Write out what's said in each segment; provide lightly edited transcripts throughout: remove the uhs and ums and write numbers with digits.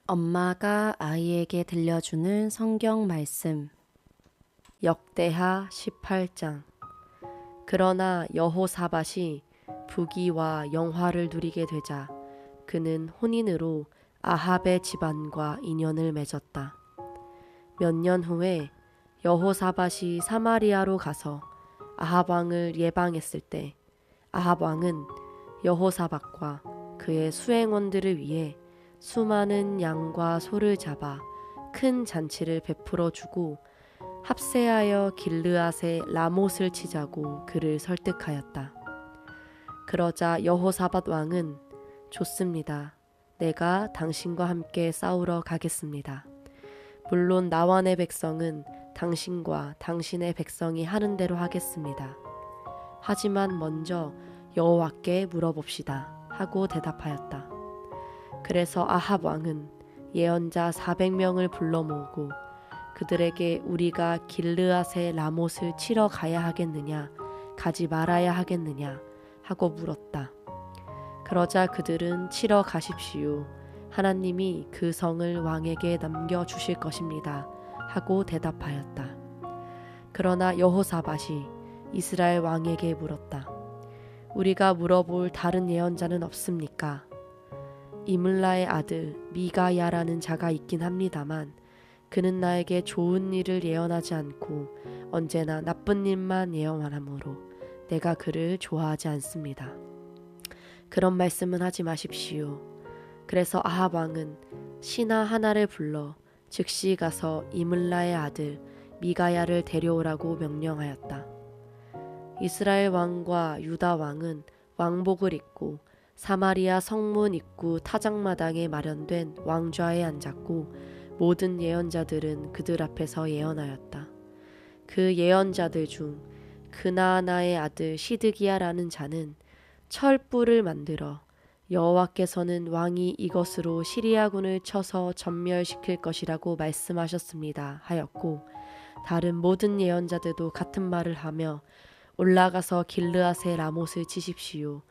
엄마가 아이에게 들려주는 성경 말씀. 역대하 18장. 그러나 여호사밧이 부귀와 영화를 누리게 되자 그는 혼인으로 아합의 집안과 인연을 맺었다. 몇 년 후에 여호사밧이 사마리아로 가서 아합 왕을 예방했을 때 아합 왕은 여호사밧과 그의 수행원들을 위해 수많은 양과 소를 잡아 큰 잔치를 베풀어 주고 합세하여 길르앗에 라못을 치자고 그를 설득하였다. 그러자 여호사밧 왕은 좋습니다. 내가 당신과 함께 싸우러 가겠습니다. 물론 나와 내 백성은 당신과 당신의 백성이 하는 대로 하겠습니다. 하지만 먼저 여호와께 물어봅시다 하고 대답하였다. 그래서 아합 왕은 예언자 400명을 불러 모으고 그들에게 우리가 길르앗의 라못을 치러 가야 하겠느냐 가지 말아야 하겠느냐 하고 물었다. 그러자 그들은 치러 가십시오. 하나님이 그 성을 왕에게 넘겨주실 것입니다 하고 대답하였다. 그러나 여호사밧이 이스라엘 왕에게 물었다. 우리가 물어볼 다른 예언자는 없습니까? 이물라의 아들 미가야라는 자가 있긴 합니다만 그는 나에게 좋은 일을 예언하지 않고 언제나 나쁜 일만 예언하므로 내가 그를 좋아하지 않습니다. 그런 말씀은 하지 마십시오. 그래서 아합 왕은 신하 하나를 불러 즉시 가서 이물라의 아들 미가야를 데려오라고 명령하였다. 이스라엘 왕과 유다 왕은 왕복을 입고 사마리아 성문 입구 타작마당에 마련된 왕좌에 앉았고 모든 예언자들은 그들 앞에서 예언하였다. 그 예언자들 중 그나아나의 아들 시드기야라는 자는 철불을 만들어 여호와께서는 왕이 이것으로 시리아군을 쳐서 전멸시킬 것이라고 말씀하셨습니다 하였고 다른 모든 예언자들도 같은 말을 하며 올라가서 길르앗의 라못을 치십시오.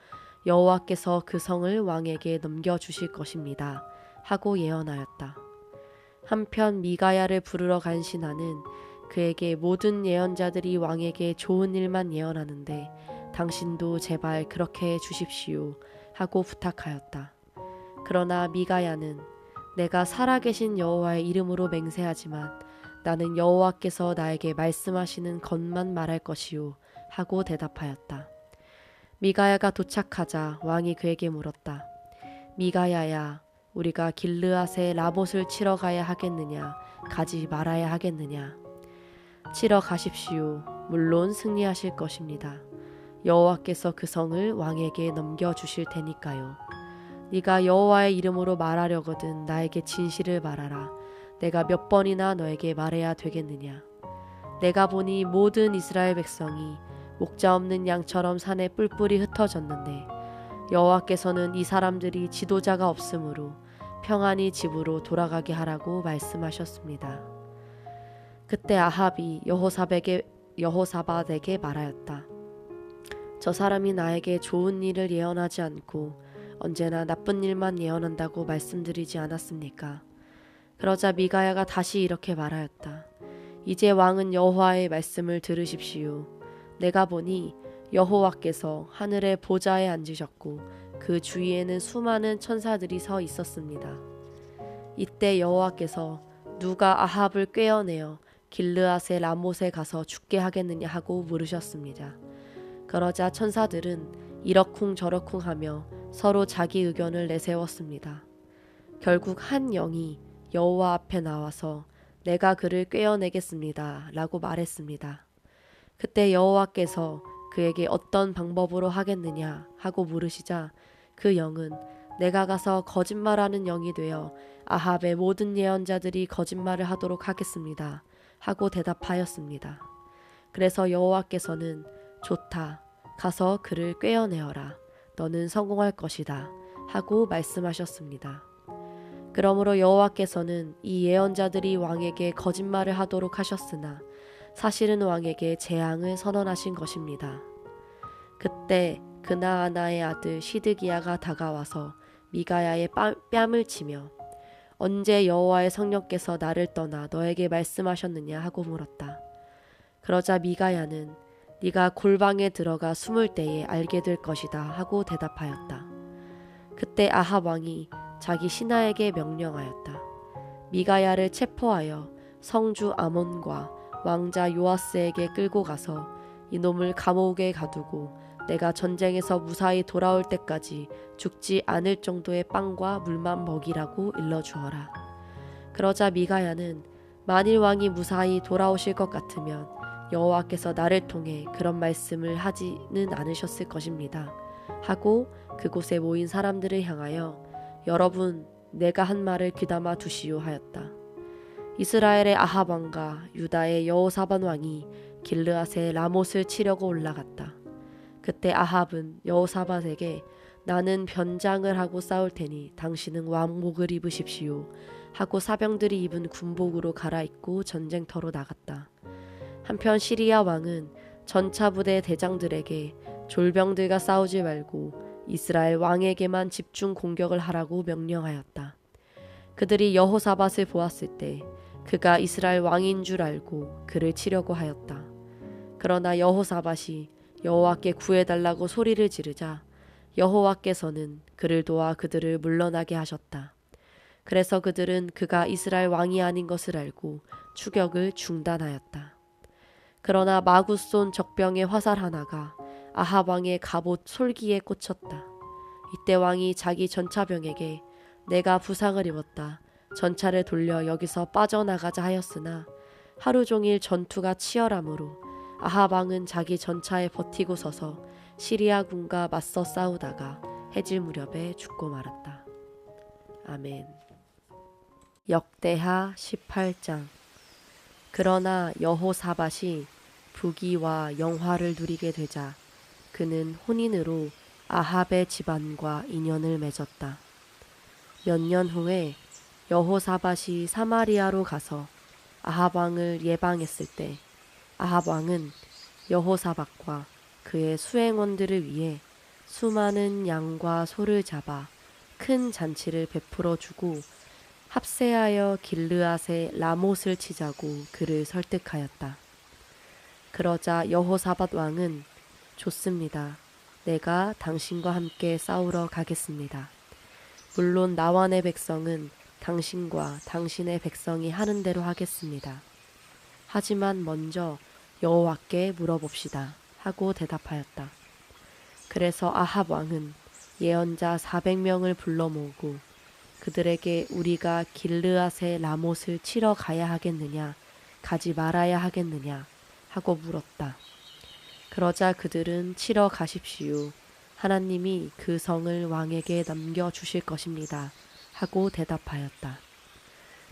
여호와께서 그 성을 왕에게 넘겨주실 것입니다 하고 예언하였다. 한편 미가야를 부르러 간 신하는 그에게 모든 예언자들이 왕에게 좋은 일만 예언하는데 당신도 제발 그렇게 해주십시오 하고 부탁하였다. 그러나 미가야는 내가 살아계신 여호와의 이름으로 맹세하지만 나는 여호와께서 나에게 말씀하시는 것만 말할 것이요 하고 대답하였다. 미가야가 도착하자 왕이 그에게 물었다. 미가야야, 우리가 길르앗에 라못을 치러 가야 하겠느냐, 가지 말아야 하겠느냐? 치러 가십시오. 물론 승리하실 것입니다. 여호와께서 그 성을 왕에게 넘겨주실 테니까요. 네가 여호와의 이름으로 말하려거든 나에게 진실을 말하라. 내가 몇 번이나 너에게 말해야 되겠느냐? 내가 보니 모든 이스라엘 백성이 목자 없는 양처럼 산에 뿔뿔이 흩어졌는데 여호와께서는 이 사람들이 지도자가 없으므로 평안히 집으로 돌아가게 하라고 말씀하셨습니다. 그때 아합이 여호사밧에게 말하였다. 저 사람이 나에게 좋은 일을 예언하지 않고 언제나 나쁜 일만 예언한다고 말씀드리지 않았습니까? 그러자 미가야가 다시 이렇게 말하였다. 이제 왕은 여호와의 말씀을 들으십시오. 내가 보니 여호와께서 하늘의 보좌에 앉으셨고 그 주위에는 수많은 천사들이 서 있었습니다. 이때 여호와께서 누가 아합을 꿰어내어 길르앗의 라못에 가서 죽게 하겠느냐 하고 물으셨습니다. 그러자 천사들은 이러쿵 저러쿵 하며 서로 자기 의견을 내세웠습니다. 결국 한 영이 여호와 앞에 나와서 내가 그를 꿰어내겠습니다 라고 말했습니다. 그때 여호와께서 그에게 어떤 방법으로 하겠느냐 하고 물으시자 그 영은 내가 가서 거짓말하는 영이 되어 아합의 모든 예언자들이 거짓말을 하도록 하겠습니다 하고 대답하였습니다. 그래서 여호와께서는 좋다. 가서 그를 꿰어내어라. 너는 성공할 것이다. 하고 말씀하셨습니다. 그러므로 여호와께서는 이 예언자들이 왕에게 거짓말을 하도록 하셨으나 사실은 왕에게 재앙을 선언하신 것입니다. 그때 그나아나의 아들 시드기야가 다가와서 미가야의 뺨을 치며 언제 여호와의 성령께서 나를 떠나 너에게 말씀하셨느냐 하고 물었다. 그러자 미가야는 네가 골방에 들어가 숨을 때에 알게 될 것이다 하고 대답하였다. 그때 아합 왕이 자기 신하에게 명령하였다. 미가야를 체포하여 성주 아몬과 왕자 요아스에게 끌고 가서 이놈을 감옥에 가두고 내가 전쟁에서 무사히 돌아올 때까지 죽지 않을 정도의 빵과 물만 먹이라고 일러주어라. 그러자 미가야는 만일 왕이 무사히 돌아오실 것 같으면 여호와께서 나를 통해 그런 말씀을 하지는 않으셨을 것입니다 하고 그곳에 모인 사람들을 향하여 여러분 내가 한 말을 귀담아 두시오 하였다. 이스라엘의 아합 왕과 유다의 여호사밧 왕이 길르앗에 라못을 치려고 올라갔다. 그때 아합은 여호사밧에게 나는 변장을 하고 싸울 테니 당신은 왕복을 입으십시오 하고 사병들이 입은 군복으로 갈아입고 전쟁터로 나갔다. 한편 시리아 왕은 전차부대 대장들에게 졸병들과 싸우지 말고 이스라엘 왕에게만 집중 공격을 하라고 명령하였다. 그들이 여호사밧을 보았을 때 그가 이스라엘 왕인 줄 알고 그를 치려고 하였다. 그러나 여호사밧이 여호와께 구해달라고 소리를 지르자 여호와께서는 그를 도와 그들을 물러나게 하셨다. 그래서 그들은 그가 이스라엘 왕이 아닌 것을 알고 추격을 중단하였다. 그러나 마구 쏜 적병의 화살 하나가 아합 왕의 갑옷 솔기에 꽂혔다. 이때 왕이 자기 전차병에게 내가 부상을 입었다. 전차를 돌려 여기서 빠져나가자 하였으나 하루 종일 전투가 치열하므로 아합 왕은 자기 전차에 버티고 서서 시리아군과 맞서 싸우다가 해질 무렵에 죽고 말았다. 아멘. 역대하 18장. 그러나 여호사밧이 부귀와 영화를 누리게 되자 그는 혼인으로 아합의 집안과 인연을 맺었다. 몇 년 후에 여호사밧이 사마리아로 가서 아합 왕을 예방했을 때 아합 왕은 여호사밧과 그의 수행원들을 위해 수많은 양과 소를 잡아 큰 잔치를 베풀어 주고 합세하여 길르앗에 라못을 치자고 그를 설득하였다. 그러자 여호사밧 왕은 좋습니다. 내가 당신과 함께 싸우러 가겠습니다. 물론 나와 내 백성은 당신과 당신의 백성이 하는 대로 하겠습니다. 하지만 먼저 여호와께 물어봅시다 하고 대답하였다. 그래서 아합 왕은 예언자 400명을 불러 모으고 그들에게 우리가 길르앗의 라못을 치러 가야 하겠느냐 가지 말아야 하겠느냐 하고 물었다. 그러자 그들은 치러 가십시오. 하나님이 그 성을 왕에게 넘겨주실 것입니다 하고 대답하였다.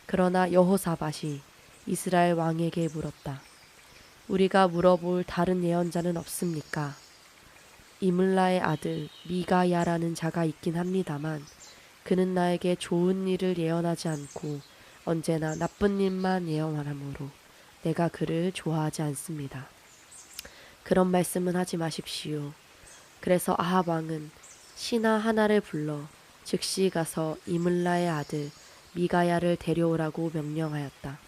그러나 여호사밧이 이스라엘 왕에게 물었다. 우리가 물어볼 다른 예언자는 없습니까? 이물라의 아들 미가야라는 자가 있긴 합니다만 그는 나에게 좋은 일을 예언하지 않고 언제나 나쁜 일만 예언하므로 내가 그를 좋아하지 않습니다. 그런 말씀은 하지 마십시오. 그래서 아합 왕은 신하 하나를 불러 즉시 가서 이물라의 아들 미가야를 데려오라고 명령하였다.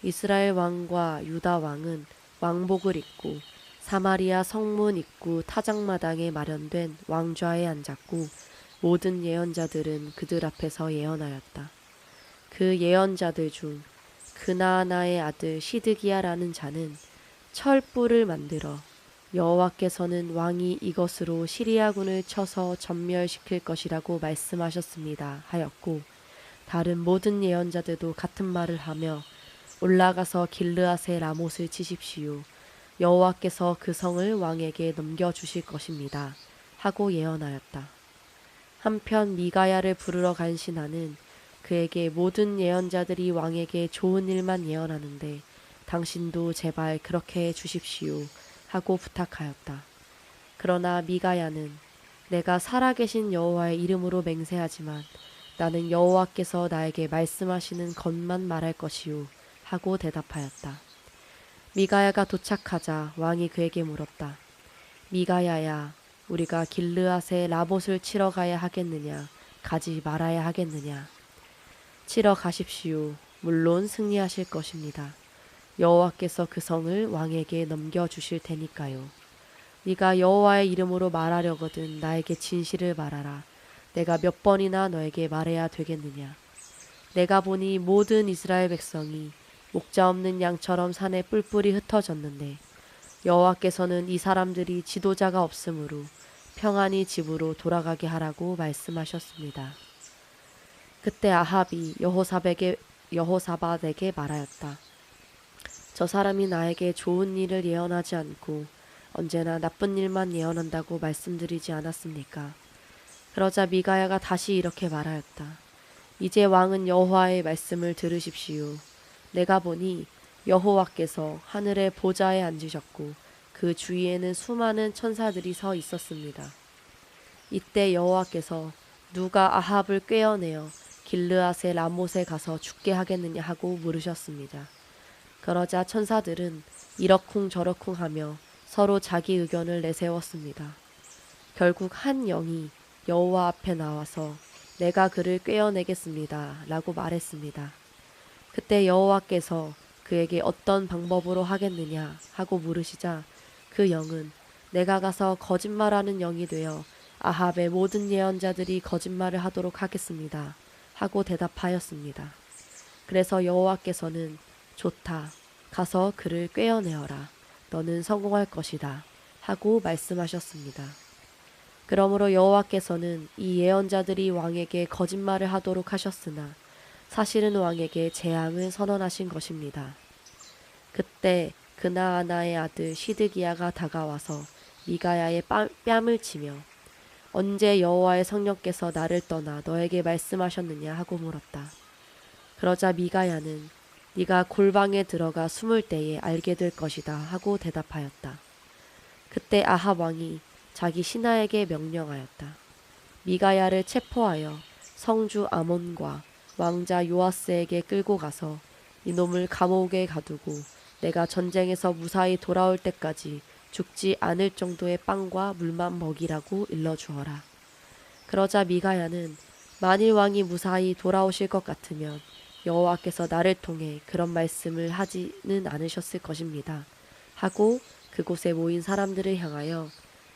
이스라엘 왕과 유다 왕은 왕복을 입고 사마리아 성문 입구 타작마당에 마련된 왕좌에 앉았고 모든 예언자들은 그들 앞에서 예언하였다. 그 예언자들 중 그나아나의 아들 시드기야라는 자는 철불을 만들어 여호와께서는 왕이 이것으로 시리아군을 쳐서 전멸시킬 것이라고 말씀하셨습니다 하였고 다른 모든 예언자들도 같은 말을 하며 올라가서 길르앗의 라못을 치십시오. 여호와께서 그 성을 왕에게 넘겨주실 것입니다 하고 예언하였다. 한편 미가야를 부르러 간 신하는 그에게 모든 예언자들이 왕에게 좋은 일만 예언하는데 당신도 제발 그렇게 해 주십시오 하고 부탁하였다. 그러나 미가야는 내가 살아계신 여호와의 이름으로 맹세하지만 나는 여호와께서 나에게 말씀하시는 것만 말할 것이오 하고 대답하였다. 미가야가 도착하자 왕이 그에게 물었다. 미가야야, 우리가 길르앗에 라봇을 치러 가야 하겠느냐, 가지 말아야 하겠느냐. 치러 가십시오. 물론 승리하실 것입니다. 여호와께서 그 성을 왕에게 넘겨주실 테니까요. 네가 여호와의 이름으로 말하려거든 나에게 진실을 말하라. 내가 몇 번이나 너에게 말해야 되겠느냐. 내가 보니 모든 이스라엘 백성이 목자 없는 양처럼 산에 뿔뿔이 흩어졌는데 여호와께서는 이 사람들이 지도자가 없으므로 평안히 집으로 돌아가게 하라고 말씀하셨습니다. 그때 아합이 여호사밧에게 말하였다. 저 사람이 나에게 좋은 일을 예언하지 않고 언제나 나쁜 일만 예언한다고 말씀드리지 않았습니까? 그러자 미가야가 다시 이렇게 말하였다. 이제 왕은 여호와의 말씀을 들으십시오. 내가 보니 여호와께서 하늘의 보좌에 앉으셨고 그 주위에는 수많은 천사들이 서 있었습니다. 이때 여호와께서 누가 아합을 꿰어내어 길르앗의 라못에 가서 죽게 하겠느냐 하고 물으셨습니다. 그러자 천사들은 이러쿵 저러쿵 하며 서로 자기 의견을 내세웠습니다. 결국 한 영이 여호와 앞에 나와서 내가 그를 꿰어내겠습니다 라고 말했습니다. 그때 여호와께서 그에게 어떤 방법으로 하겠느냐 하고 물으시자 그 영은 내가 가서 거짓말하는 영이 되어 아합의 모든 예언자들이 거짓말을 하도록 하겠습니다 하고 대답하였습니다. 그래서 여호와께서는 좋다. 가서 그를 꿰어내어라. 너는 성공할 것이다. 하고 말씀하셨습니다. 그러므로 여호와께서는 이 예언자들이 왕에게 거짓말을 하도록 하셨으나 사실은 왕에게 재앙을 선언하신 것입니다. 그때 그나아나의 아들 시드기야가 다가와서 미가야의 뺨을 치며 언제 여호와의 성령께서 나를 떠나 너에게 말씀하셨느냐 하고 물었다. 그러자 미가야는 네가 골방에 들어가 숨을 때에 알게 될 것이다 하고 대답하였다. 그때 아합 왕이 자기 신하에게 명령하였다. 미가야를 체포하여 성주 아몬과 왕자 요아스에게 끌고 가서 이놈을 감옥에 가두고 내가 전쟁에서 무사히 돌아올 때까지 죽지 않을 정도의 빵과 물만 먹이라고 일러주어라. 그러자 미가야는 만일 왕이 무사히 돌아오실 것 같으면 여호와께서 나를 통해 그런 말씀을 하지는 않으셨을 것입니다. 하고 그곳에 모인 사람들을 향하여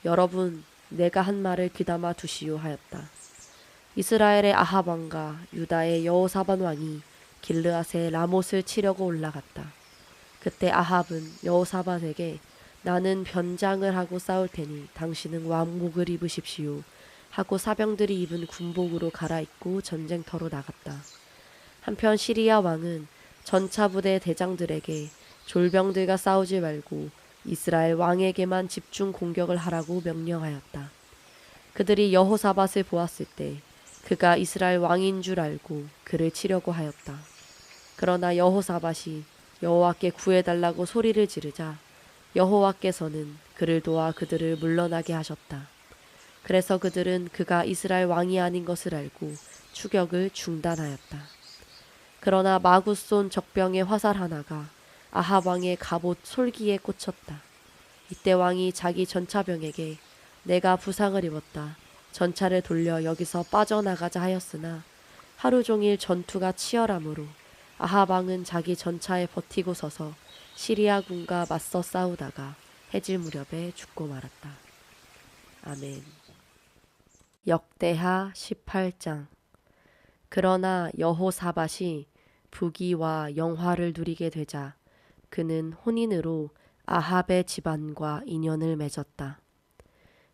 여러분 내가 한 말을 귀담아 두시오 하였다. 이스라엘의 아합 왕과 유다의 여호사밧 왕이 길르앗의 라못을 치려고 올라갔다. 그때 아합은 여호사밧에게 나는 변장을 하고 싸울 테니 당신은 왕복을 입으십시오 하고 사병들이 입은 군복으로 갈아입고 전쟁터로 나갔다. 한편 시리아 왕은 전차부대 대장들에게 졸병들과 싸우지 말고 이스라엘 왕에게만 집중 공격을 하라고 명령하였다. 그들이 여호사밧을 보았을 때 그가 이스라엘 왕인 줄 알고 그를 치려고 하였다. 그러나 여호사밧이 여호와께 구해달라고 소리를 지르자 여호와께서는 그를 도와 그들을 물러나게 하셨다. 그래서 그들은 그가 이스라엘 왕이 아닌 것을 알고 추격을 중단하였다. 그러나 마구 쏜 적병의 화살 하나가 아합 왕의 갑옷 솔기에 꽂혔다. 이때 왕이 자기 전차병에게 내가 부상을 입었다. 전차를 돌려 여기서 빠져나가자 하였으나 하루 종일 전투가 치열하므로 아합 왕은 자기 전차에 버티고 서서 시리아군과 맞서 싸우다가 해질 무렵에 죽고 말았다. 아멘. 역대하 18장. 그러나 여호사밧이 부귀와 영화를 누리게 되자 그는 혼인으로 아합의 집안과 인연을 맺었다.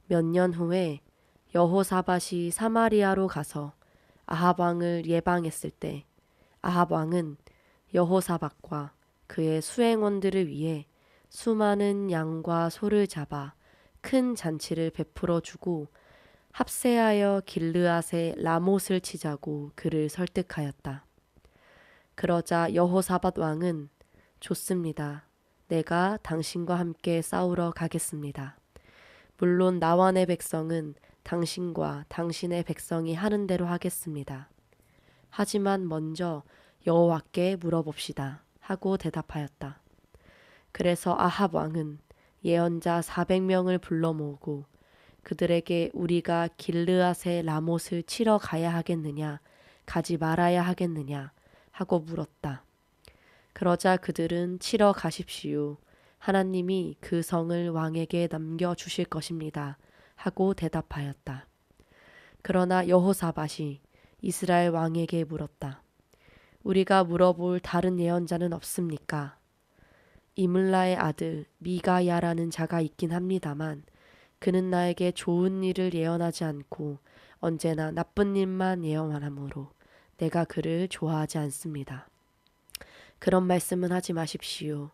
몇 년 후에 여호사밧이 사마리아로 가서 아합 왕을 예방했을 때 아합 왕은 여호사밧과 그의 수행원들을 위해 수많은 양과 소를 잡아 큰 잔치를 베풀어 주고 합세하여 길르앗의 라못을 치자고 그를 설득하였다. 그러자 여호사밧 왕은 좋습니다. 내가 당신과 함께 싸우러 가겠습니다. 물론 나와 내 백성은 당신과 당신의 백성이 하는 대로 하겠습니다. 하지만 먼저 여호와께 물어봅시다. 하고 대답하였다. 그래서 아합 왕은 예언자 400명을 불러 모으고 그들에게 우리가 길르앗의 라못을 치러 가야 하겠느냐 가지 말아야 하겠느냐 하고 물었다. 그러자 그들은 치러 가십시오. 하나님이 그 성을 왕에게 넘겨주실 것입니다. 하고 대답하였다. 그러나 여호사밧이 이스라엘 왕에게 물었다. 우리가 물어볼 다른 예언자는 없습니까? 이물라의 아들 미가야라는 자가 있긴 합니다만 그는 나에게 좋은 일을 예언하지 않고 언제나 나쁜 일만 예언하므로 내가 그를 좋아하지 않습니다. 그런 말씀은 하지 마십시오.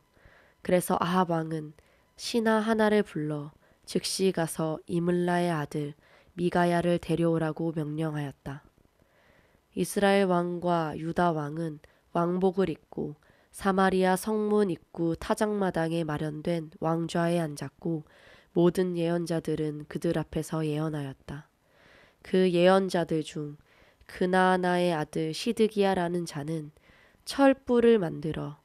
그래서 아합 왕은 신하 하나를 불러 즉시 가서 이물라의 아들 미가야를 데려오라고 명령하였다. 이스라엘 왕과 유다 왕은 왕복을 입고 사마리아 성문 입구 타작마당에 마련된 왕좌에 앉았고 모든 예언자들은 그들 앞에서 예언하였다. 그 예언자들 중 그나아나의 아들 시드기야라는 자는 철불을 만들어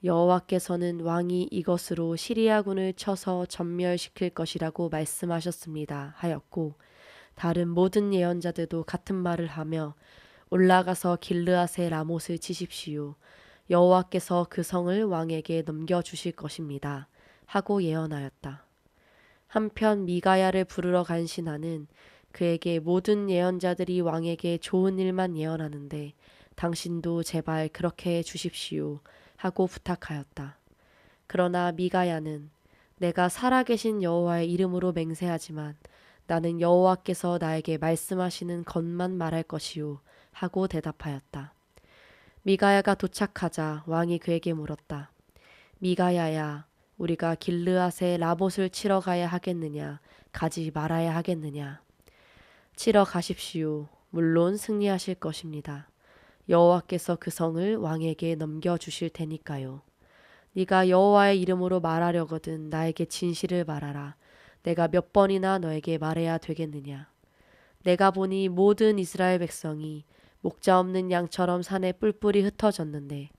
여호와께서는 왕이 이것으로 시리아군을 쳐서 전멸시킬 것이라고 말씀하셨습니다 하였고 다른 모든 예언자들도 같은 말을 하며 올라가서 길르앗의 라못을 치십시오. 여호와께서 그 성을 왕에게 넘겨주실 것입니다 하고 예언하였다. 한편 미가야를 부르러 간 신하는 그에게 모든 예언자들이 왕에게 좋은 일만 예언하는데 당신도 제발 그렇게 해 주십시오 하고 부탁하였다. 그러나 미가야는 내가 살아계신 여호와의 이름으로 맹세하지만 나는 여호와께서 나에게 말씀하시는 것만 말할 것이요 하고 대답하였다. 미가야가 도착하자 왕이 그에게 물었다. 미가야야, 우리가 길르앗의 라못을 치러 가야 하겠느냐, 가지 말아야 하겠느냐. 치러 가십시오. 물론 승리하실 것입니다. 여호와께서 그 성을 왕에게 넘겨주실 테니까요. 네가 여호와의 이름으로 말하려거든 나에게 진실을 말하라. 내가 몇 번이나 너에게 말해야 되겠느냐. 내가 보니 모든 이스라엘 백성이 목자 없는 양처럼 산에 뿔뿔이 흩어졌는데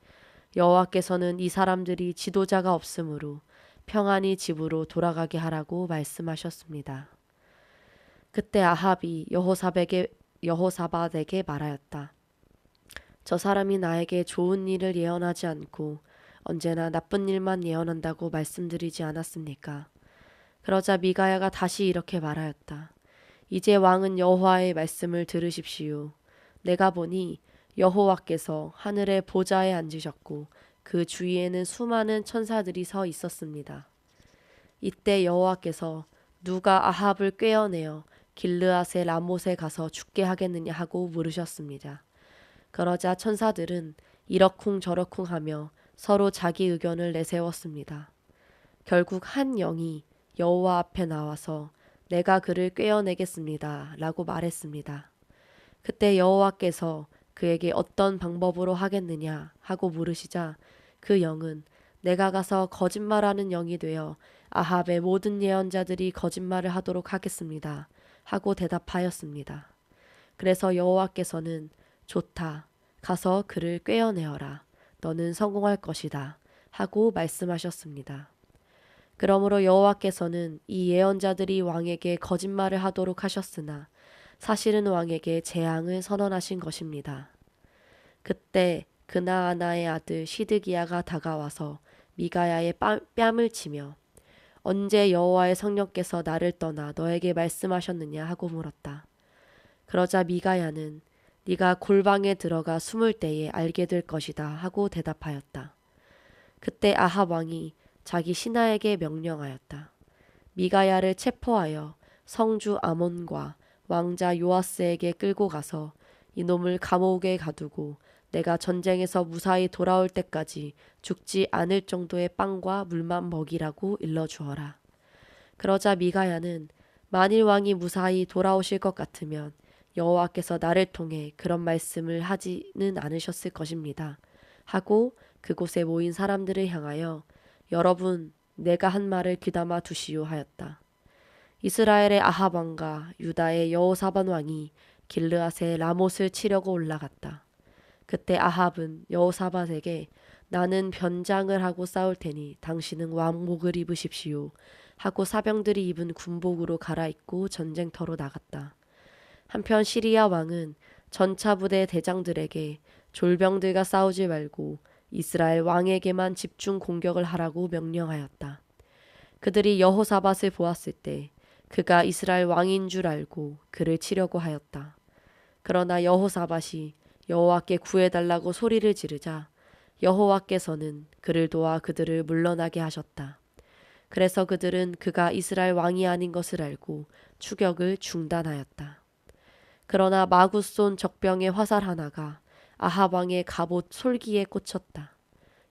여호와께서는 이 사람들이 지도자가 없으므로 평안히 집으로 돌아가게 하라고 말씀하셨습니다. 그때 아합이 여호사밧에게 말하였다. 저 사람이 나에게 좋은 일을 예언하지 않고 언제나 나쁜 일만 예언한다고 말씀드리지 않았습니까? 그러자 미가야가 다시 이렇게 말하였다. 이제 왕은 여호와의 말씀을 들으십시오. 내가 보니 여호와께서 하늘의 보좌에 앉으셨고 그 주위에는 수많은 천사들이 서 있었습니다. 이때 여호와께서 누가 아합을 꿰어내어 길르앗의 라못에 가서 죽게 하겠느냐 하고 물으셨습니다. 그러자 천사들은 이러쿵저러쿵 하며 서로 자기 의견을 내세웠습니다. 결국 한 영이 여호와 앞에 나와서 내가 그를 꿰어내겠습니다 라고 말했습니다. 그때 여호와께서 그에게 어떤 방법으로 하겠느냐 하고 물으시자 그 영은 내가 가서 거짓말하는 영이 되어 아합의 모든 예언자들이 거짓말을 하도록 하겠습니다 하고 대답하였습니다. 그래서 여호와께서는 좋다. 가서 그를 꿰어내어라. 너는 성공할 것이다. 하고 말씀하셨습니다. 그러므로 여호와께서는 이 예언자들이 왕에게 거짓말을 하도록 하셨으나 사실은 왕에게 재앙을 선언하신 것입니다. 그때 그나아나의 아들 시드기야가 다가와서 미가야의 뺨을 치며 언제 여호와의 성령께서 나를 떠나 너에게 말씀하셨느냐 하고 물었다. 그러자 미가야는 네가 골방에 들어가 숨을 때에 알게 될 것이다 하고 대답하였다. 그때 아합 왕이 자기 신하에게 명령하였다. 미가야를 체포하여 성주 아몬과 왕자 요아스에게 끌고 가서 이놈을 감옥에 가두고 내가 전쟁에서 무사히 돌아올 때까지 죽지 않을 정도의 빵과 물만 먹이라고 일러주어라. 그러자 미가야는 만일 왕이 무사히 돌아오실 것 같으면 여호와께서 나를 통해 그런 말씀을 하지는 않으셨을 것입니다. 하고 그곳에 모인 사람들을 향하여 여러분 내가 한 말을 귀담아 두시오 하였다. 이스라엘의 아합 왕과 유다의 여호사밧 왕이 길르앗의 라못을 치려고 올라갔다. 그때 아합은 여호사밧에게 나는 변장을 하고 싸울 테니 당신은 왕복을 입으십시오 하고 사병들이 입은 군복으로 갈아입고 전쟁터로 나갔다. 한편 시리아 왕은 전차 부대 대장들에게 졸병들과 싸우지 말고 이스라엘 왕에게만 집중 공격을 하라고 명령하였다. 그들이 여호사밧을 보았을 때 그가 이스라엘 왕인 줄 알고 그를 치려고 하였다. 그러나 여호사밧이 여호와께 구해달라고 소리를 지르자 여호와께서는 그를 도와 그들을 물러나게 하셨다. 그래서 그들은 그가 이스라엘 왕이 아닌 것을 알고 추격을 중단하였다. 그러나 마구 쏜 적병의 화살 하나가 아합 왕의 갑옷 솔기에 꽂혔다.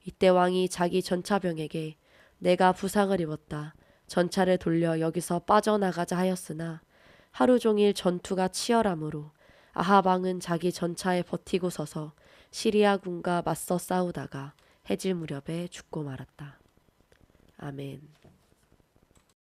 이때 왕이 자기 전차병에게 내가 부상을 입었다. 전차를 돌려 여기서 빠져나가자 하였으나 하루 종일 전투가 치열하므로 아합 왕은 자기 전차에 버티고 서서 시리아군과 맞서 싸우다가 해질 무렵에 죽고 말았다. 아멘.